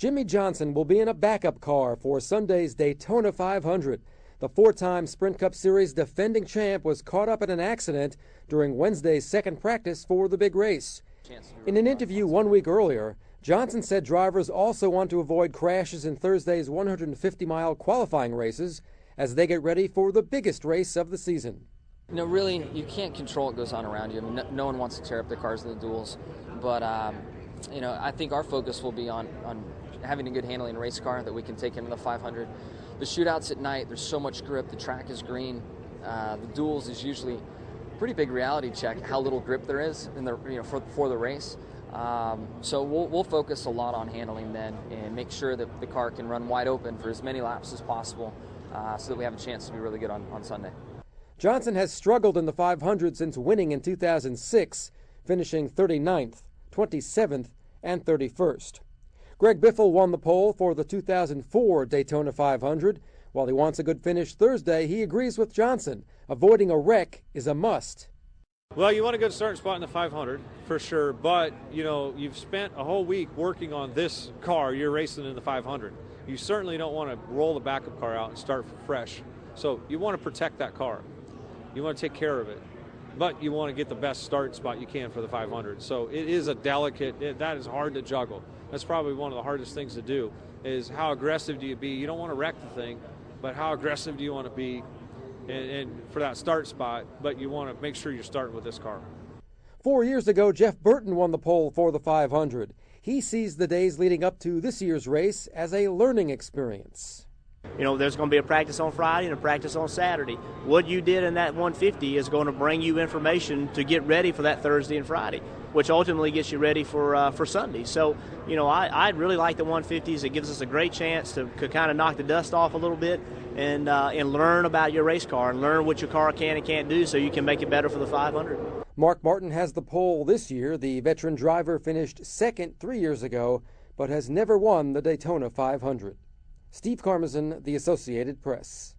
Jimmie Johnson will be in a backup car for Sunday's Daytona 500. The four-time Sprint Cup Series defending champ was caught up in an accident during Wednesday's second practice for the big race. In an interview 1 week earlier, Johnson said drivers also want to avoid crashes in Thursday's 150-mile qualifying races as they get ready for the biggest race of the season. You know, really, you can't control what goes on around you. I mean, no one wants to tear up their cars in the duels. But, you know, I think our focus will be on having a good handling race car that we can take into the 500. The shootouts at night, there's so much grip. The track is green. The duels is usually a pretty big reality check how little grip there is in the for the race. So we'll focus a lot on handling then and make sure that the car can run wide open for as many laps as possible so that we have a chance to be really good on Sunday. Johnson has struggled in the 500 since winning in 2006, finishing 39th, 27th, and 31st. Greg Biffle won the pole for the 2004 Daytona 500. While he wants a good finish Thursday, he agrees with Johnson. Avoiding a wreck is a must. Well, you want a good starting spot in the 500 for sure, but you know, you've spent a whole week working on this car. You're racing in the 500. You certainly don't want to roll the backup car out and start fresh. So you want to protect that car. You want to take care of it, but you want to get the best starting spot you can for the 500. So it is a delicate, that is hard to juggle. That's probably one of the hardest things to do, is how aggressive do you be? You don't want to wreck the thing, but how aggressive do you want to be and for that start spot, but you want to make sure you're starting with this car. 4 years ago, Jeff Burton won the pole for the 500. He sees the days leading up to this year's race as a learning experience. You know, there's going to be a practice on Friday and a practice on Saturday. What you did in that 150 is going to bring you information to get ready for that Thursday and Friday, which ultimately gets you ready for Sunday. So, you know, I really like the 150s. It gives us a great chance to kind of knock the dust off a little bit and learn about your race car and learn what your car can and can't do so you can make it better for the 500. Mark Martin has the pole this year. The veteran driver finished second 3 years ago, but has never won the Daytona 500. Steve Carmazin, The Associated Press.